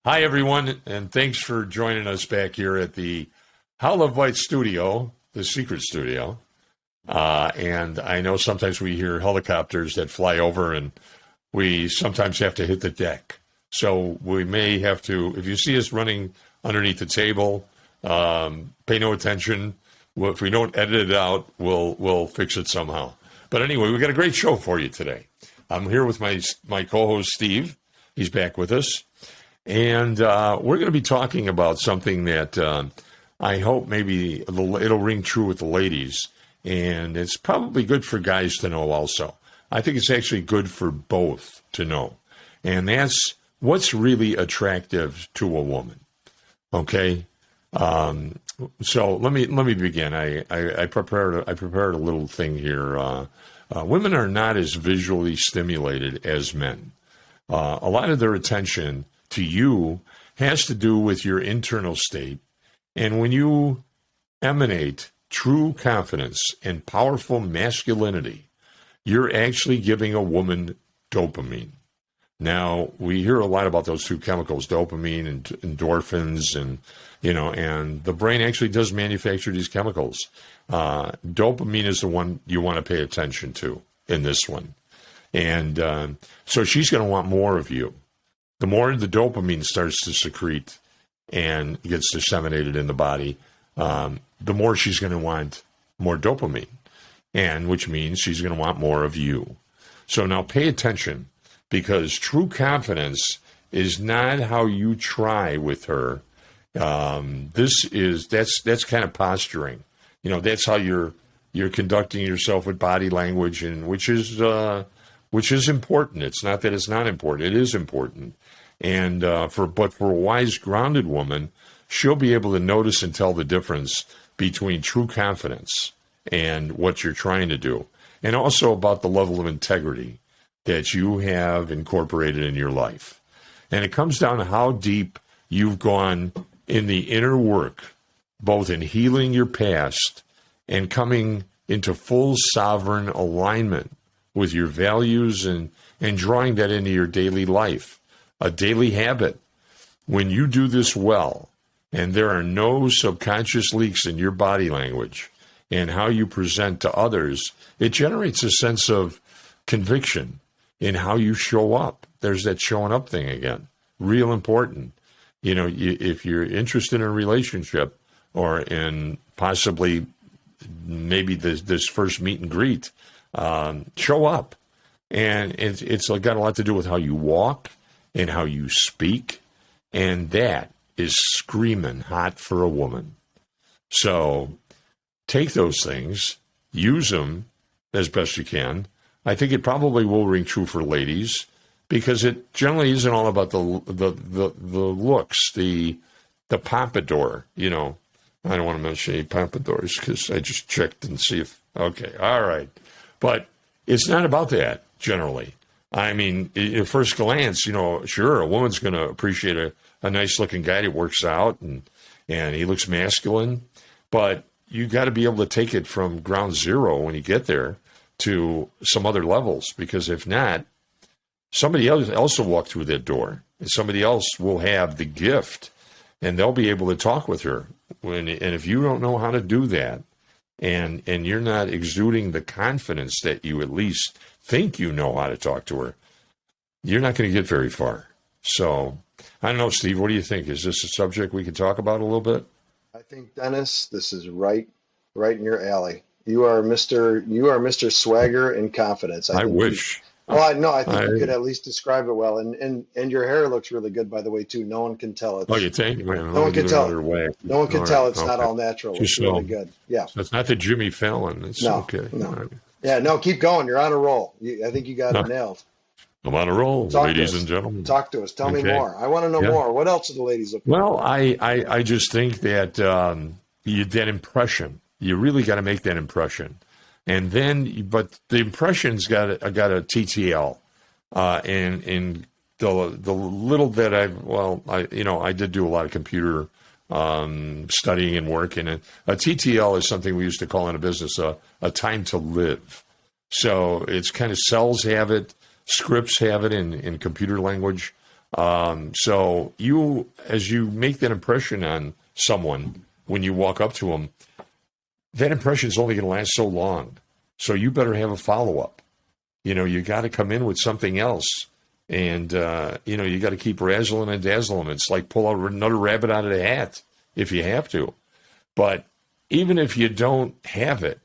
Hi, everyone, and thanks for joining us back here at the Howl of White studio, the secret studio. And I know sometimes we hear helicopters that fly over, and we sometimes have to hit the deck. So we may have to, if you see us running underneath the table, pay no attention. Well, if we don't edit it out, we'll fix it somehow. But anyway, we got a great show for you today. I'm here with my co-host, Steve. He's back with us. And we're going to be talking about something that I hope maybe it'll ring true with the ladies. And it's probably good for guys to know also. I think it's actually good for both to know. And that's what's really attractive to a woman. Okay? So let me begin. I prepared a little thing here. Women are not as visually stimulated as men. A lot of their attention to you has to do with your internal state. And when you emanate true confidence and powerful masculinity, you're actually giving a woman dopamine. Now, we hear a lot about those two chemicals, dopamine and endorphins, and the brain actually does manufacture these chemicals. Dopamine is the one you want to pay attention to in this one. And so she's going to want more of you. The more the dopamine starts to secrete and gets disseminated in the body, the more she's going to want more dopamine, and which means she's going to want more of you. So now pay attention, because true confidence is not how you try with her. That's kind of posturing. That's how you're conducting yourself with body language, and which is important. It's not that it's not important. It is important. And but for a wise, grounded woman, she'll be able to notice and tell the difference between true confidence and what you're trying to do, and also about the level of integrity that you have incorporated in your life. And it comes down to how deep you've gone in the inner work, both in healing your past and coming into full sovereign alignment with your values and drawing that into your daily life. A daily habit. When you do this well, and there are no subconscious leaks in your body language and how you present to others, it generates a sense of conviction in how you show up. There's that showing up thing again. Real important. If you're interested in a relationship or in possibly maybe this first meet and greet, show up. And it's got a lot to do with how you walk and how you speak, and that is screaming hot for a woman. So take those things, use them as best you can. I think it probably will ring true for ladies, because it generally isn't all about the looks, the pompadour. I don't want to mention any pompadours because I just checked and see if, okay, all right. But it's not about that generally. I mean, at first glance, sure, a woman's going to appreciate a nice-looking guy that works out and he looks masculine, but you got to be able to take it from ground zero when you get there to some other levels, because if not, somebody else will walk through that door, and somebody else will have the gift, and they'll be able to talk with her. And if you don't know how to do that, and you're not exuding the confidence that you at least think you know how to talk to her, you're not going to get very far. So, I don't know, Steve, what do you think? Is this a subject we could talk about a little bit? I think, Dennis, this is right in your alley. You are Mr. Swagger and confidence. I wish. I think you could at least describe it well. And your hair looks really good, by the way, too. No one can tell it. Oh, you think? No one can tell. No one can tell it's not all natural. It's really good. Yeah. So it's not the Jimmy Fallon. It's okay. No. Yeah, no, keep going. You're on a roll. I think you got it nailed. I'm on a roll, ladies and gentlemen. Talk to us. Tell me more. I want to know more. What else are the ladies looking for? Well, I just think that that impression, you really got to make that impression. And then, but the impression's got a TTL, and the little that I did do a lot of computer studying and work, and a TTL is something we used to call in a business a time to live. So it's kind of cells have it, scripts have it in computer language. So as you make that impression on someone when you walk up to them, that impression is only going to last so long. So you better have a follow-up. You got to come in with something else. And, you got to keep razzling and dazzling. It's like pull out another rabbit out of the hat if you have to. But even if you don't have it,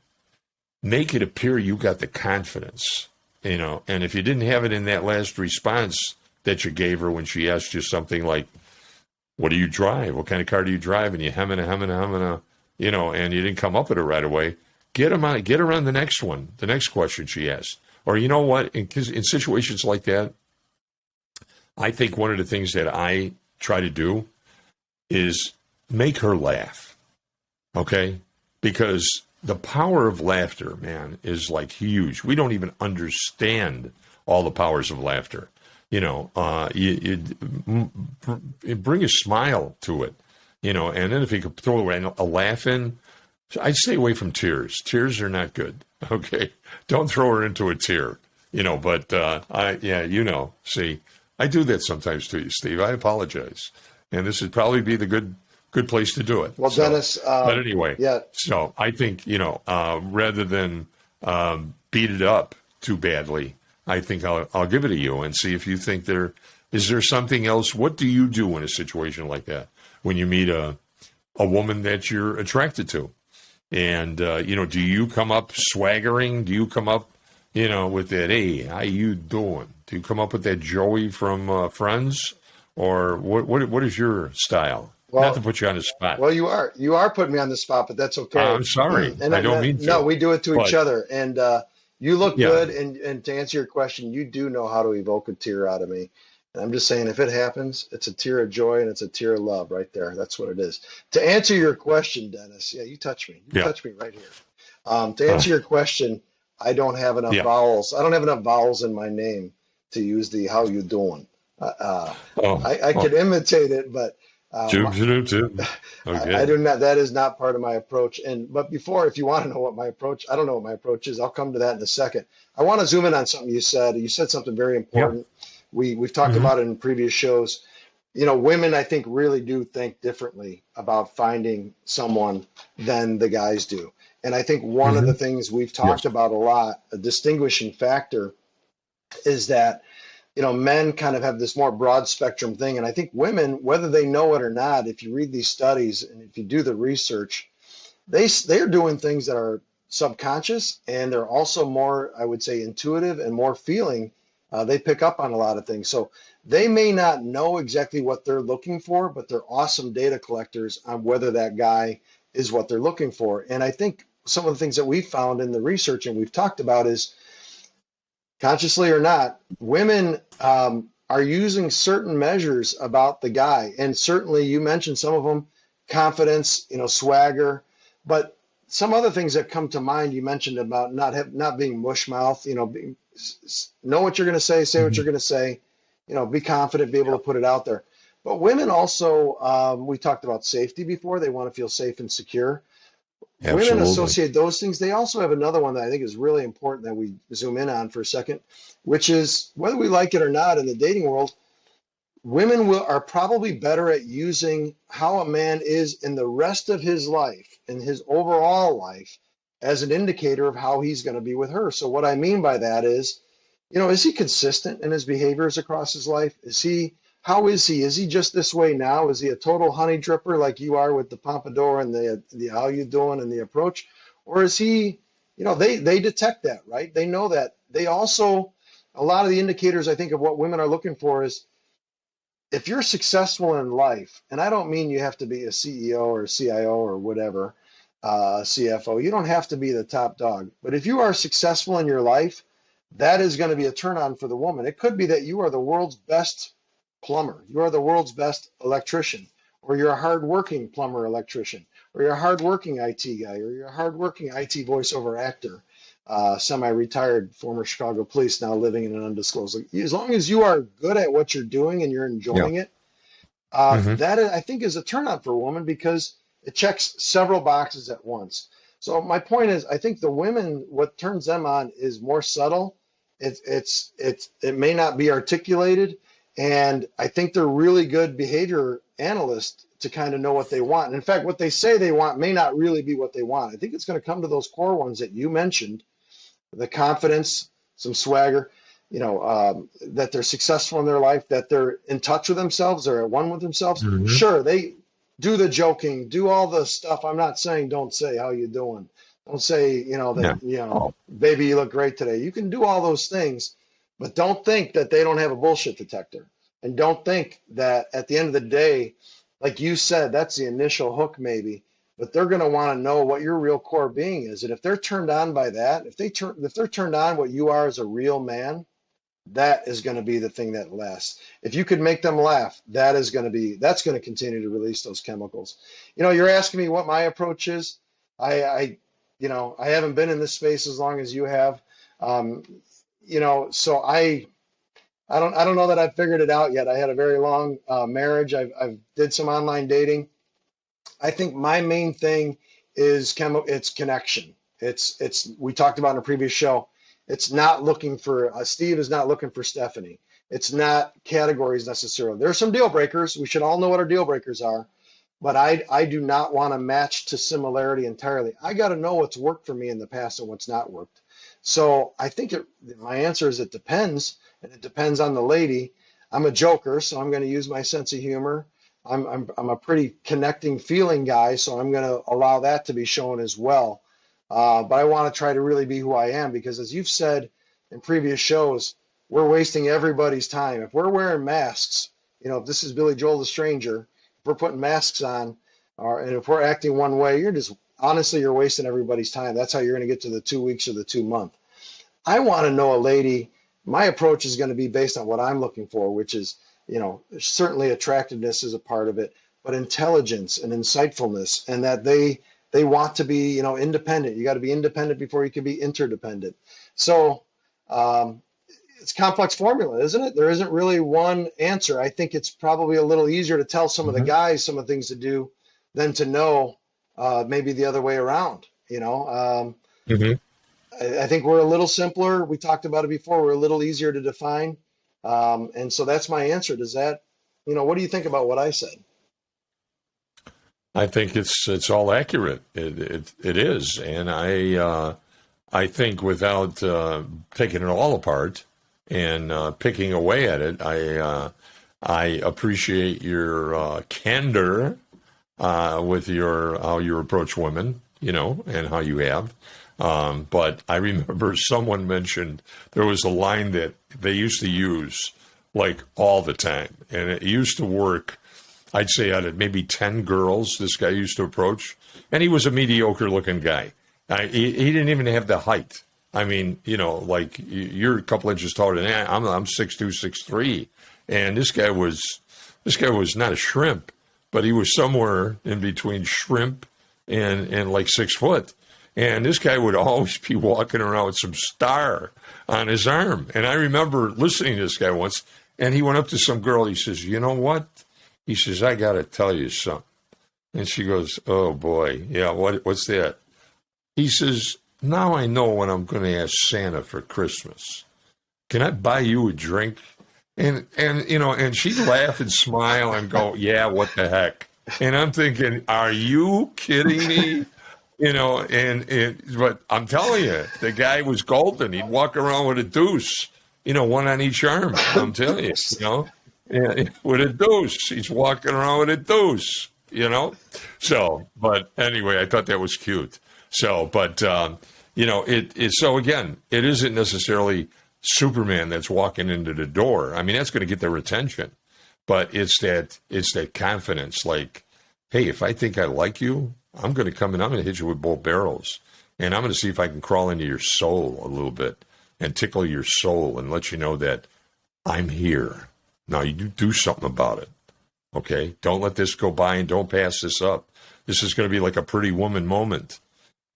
make it appear you got the confidence, And if you didn't have it in that last response that you gave her when she asked you something like, what do you drive? What kind of car do you drive? And you hemming, and you didn't come up with it right away. Get her on the next one, the next question she asked. Or you know what? In situations like that, I think one of the things that I try to do is make her laugh, okay? Because the power of laughter, man, is like huge. We don't even understand all the powers of laughter. You bring a smile to it, and then if you could throw a laugh in, I'd stay away from tears. Tears are not good, okay? Don't throw her into a tear, but see, I do that sometimes to you, Steve. I apologize. And this would probably be the good place to do it. Well, Dennis. But anyway, yeah. So I think, rather than beat it up too badly, I think I'll give it to you and see if you think is there something else. What do you do in a situation like that when you meet a woman that you're attracted to? And, do you come up swaggering? Do you come up, with that, hey, how you doing? Do you come up with that Joey from Friends? Or what is your style? Well, not to put you on the spot. Well, you are putting me on the spot, but that's okay. I'm sorry. I don't mean to. No, we do it to each other. And you look good. And to answer your question, you do know how to evoke a tear out of me. And I'm just saying, if it happens, it's a tear of joy and it's a tear of love right there. That's what it is. To answer your question, Dennis, you touch me. You touch me right here. To answer your question, I don't have enough vowels. I don't have enough vowels in my name to use the how you doing. I could imitate it, but okay. I do not. That is not part of my approach. But before, if you want to know what my approach, I don't know what my approach is. I'll come to that in a second. I want to zoom in on something you said. You said something very important. We've talked about it in previous shows. Women, I think, really do think differently about finding someone than the guys do. And I think one of the things we've talked about a lot, a distinguishing factor, is that, men kind of have this more broad spectrum thing. And I think women, whether they know it or not, if you read these studies and if you do the research, they're doing things that are subconscious, and they're also more, I would say, intuitive and more feeling. They pick up on a lot of things. So they may not know exactly what they're looking for, but they're awesome data collectors on whether that guy is what they're looking for. And I think some of the things that we've found in the research and we've talked about is, consciously or not, women are using certain measures about the guy. And certainly you mentioned some of them, confidence, swagger, but some other things that come to mind, you mentioned about not being mush mouth, know what you're going to say what you're going to say, be confident, be able to put it out there. But women also, we talked about safety before. They want to feel safe and secure. Absolutely. Women associate those things. They also have another one that I think is really important that we zoom in on for a second, which is whether we like it or not in the dating world, women are probably better at using how a man is in the rest of his life, in his overall life, as an indicator of how he's going to be with her. So what I mean by that is he consistent in his behaviors across his life? How is he? Is he just this way now? Is he a total honey dripper like you are with the pompadour and the how you doing and the approach? Or is he, they detect that, right? They know that. They also, a lot of the indicators I think of what women are looking for is, if you're successful in life, and I don't mean you have to be a CEO or a CIO or whatever, CFO, you don't have to be the top dog. But if you are successful in your life, that is going to be a turn on for the woman. It could be that you are the world's best plumber, you are the world's best electrician, or you're a hardworking plumber electrician, or you're a hardworking IT guy, or you're a hardworking IT voiceover actor, semi-retired former Chicago police now living in an undisclosed. As long as you are good at what you're doing and you're enjoying it, that I think is a turn on for a woman because it checks several boxes at once. So my point is, I think the women, what turns them on is more subtle. It may not be articulated. And I think they're really good behavior analysts to kind of know what they want. And in fact, what they say they want may not really be what they want. I think it's going to come to those core ones that you mentioned: the confidence, some swagger, that they're successful in their life, that they're in touch with themselves, they're at one with themselves. Mm-hmm. Sure, they do the joking, do all the stuff. I'm not saying don't say how you doing. Don't say, baby, you look great today. You can do all those things, but don't think that they don't have a bullshit detector. And don't think that at the end of the day, like you said, that's the initial hook maybe, but they're going to want to know what your real core being is. And if they're turned on by that, if they're turned on what you are as a real man, that is going to be the thing that lasts. If you could make them laugh, that's going to continue to release those chemicals. You're asking me what my approach is. I haven't been in this space as long as you have. So I don't know that I've figured it out yet. I had a very long marriage. I've did some online dating. I think my main thing is it's connection. We talked about in a previous show. It's not looking for Steve is not looking for Stephanie. It's not categories necessarily. There are some deal breakers. We should all know what our deal breakers are, but I do not want to match to similarity entirely. I got to know what's worked for me in the past and what's not worked. So I think my answer is it depends, and it depends on the lady. I'm a joker, so I'm going to use my sense of humor. I'm a pretty connecting feeling guy, so I'm going to allow that to be shown as well. But I want to try to really be who I am, because as you've said in previous shows, we're wasting everybody's time. If we're wearing masks, if this is Billy Joel the Stranger, if we're putting masks on, and if we're acting one way, you're wasting everybody's time. That's how you're going to get to the 2 weeks or the 2 month. I want to know a lady. My approach is going to be based on what I'm looking for, which is, certainly attractiveness is a part of it, but intelligence and insightfulness, and that they want to be, independent. You got to be independent before you can be interdependent. So it's a complex formula, isn't it? There isn't really one answer. I think it's probably a little easier to tell some of the guys some of the things to do than to know maybe the other way around. I think we're a little simpler. We talked about it before. We're a little easier to define. And so that's my answer. Does that, what do you think about what I said? I think it's all accurate. It is, and I think without taking it all apart and picking away at it, I appreciate your candor with how you approach women, and how you have. But I remember someone mentioned there was a line that they used to use like all the time, and it used to work. I'd say out of maybe 10 girls this guy used to approach, and he was a mediocre looking guy. He didn't even have the height. I mean, like you're a couple inches taller than that. I'm 6'2", 6'3", and this guy was not a shrimp, but he was somewhere in between shrimp and like 6 foot. And this guy would always be walking around with some star on his arm. And I remember listening to this guy once, and he went up to some girl. He says, "You know what?" He says, "I got to tell you something." And she goes, "Oh, boy. Yeah, what's that?" He says, "Now I know what I'm going to ask Santa for Christmas. Can I buy you a drink?" And she'd laugh and smile and go, "Yeah, what the heck?" And I'm thinking, are you kidding me? But I'm telling you, the guy was golden. He'd walk around with a deuce, one on each arm. I'm telling you, with a deuce. He's walking around with a deuce, So, but anyway, I thought that was cute. So, but, so again, it isn't necessarily Superman that's walking into the door. I mean, that's going to get their attention. But it's that confidence, like, hey, if I think I like you, I'm going to come in, I'm going to hit you with both barrels, and I'm going to see if I can crawl into your soul a little bit and tickle your soul and let you know that I'm here. Now, you do something about it, okay? Don't let this go by and don't pass this up. This is going to be like a Pretty Woman moment,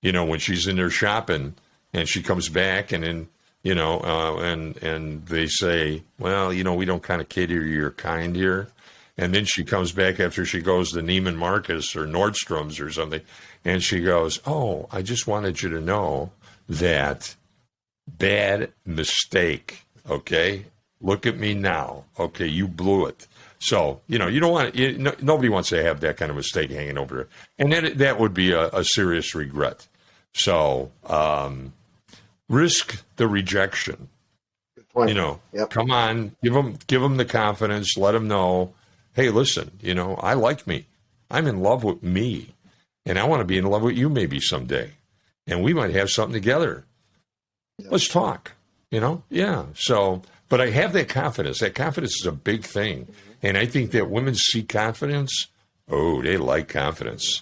when she's in there shopping and she comes back and then, and they say, well, we don't kind of cater to your kind here. And then she comes back after she goes to Neiman Marcus or Nordstrom's or something, and she goes, "Oh, I just wanted you to know that bad mistake, okay? Look at me now. Okay, you blew it. So, you don't want nobody wants to have that kind of mistake hanging over it. And that would be a serious regret. So, risk the rejection. Good point. Yep. Come on, give them the confidence. Let them know, hey, listen, I like me. I'm in love with me. And I want to be in love with you maybe someday. And we might have something together. Yep. Let's talk, Yeah. So, but I have that confidence. That confidence is a big thing. And I think that women see confidence. Oh, they like confidence,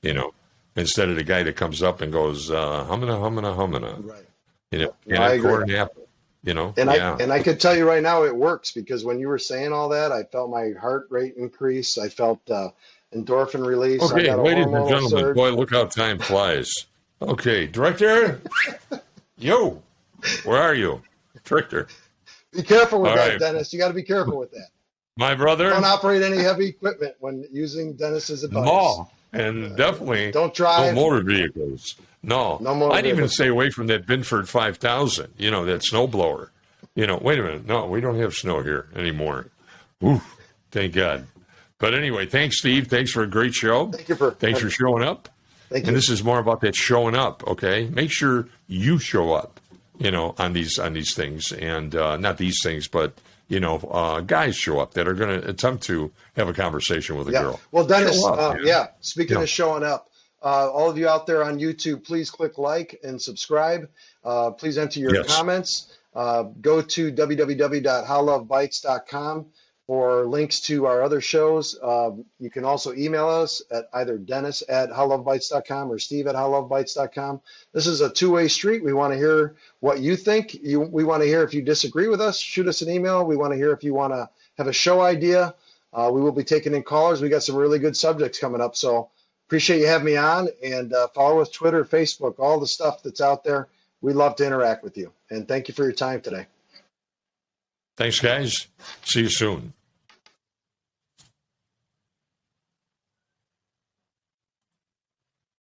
instead of the guy that comes up and goes, humana. Right. I agree. Apple, And I could tell you right now it works, because when you were saying all that, I felt my heart rate increase. I felt endorphin release. Okay, ladies and gentlemen, surge. Boy, look how time flies. Okay, director. Yo, where are you? Director. Be careful with that, Dennis. You got to be careful with that. My brother. Don't operate any heavy equipment when using Dennis's advice. No, and definitely don't drive. No motor vehicles. No I'd even stay away from that Binford 5000, that snowblower. Wait a minute. No, we don't have snow here anymore. Oof, thank God. But anyway, thanks, Steve. Thanks for a great show. Thanks for showing up. Thank you. And this is more about that showing up, okay? Make sure you show up, on these things. And not these things, but, guys show up that are going to attempt to have a conversation with a girl. Well, Dennis, speaking of showing up, all of you out there on YouTube, please click like and subscribe. Please enter your comments. Go to www.howlovebites.com for links to our other shows. You can also email us at either dennis@howlovebites.com or steve@howlovebites.com. This is a two-way street. We want to hear what you think. We want to hear if you disagree with us. Shoot us an email. We want to hear if you want to have a show idea. We will be taking in callers. We got some really good subjects coming up. So appreciate you having me on, and follow us Twitter, Facebook, all the stuff that's out there. We'd love to interact with you. And thank you for your time today. Thanks, guys. See you soon.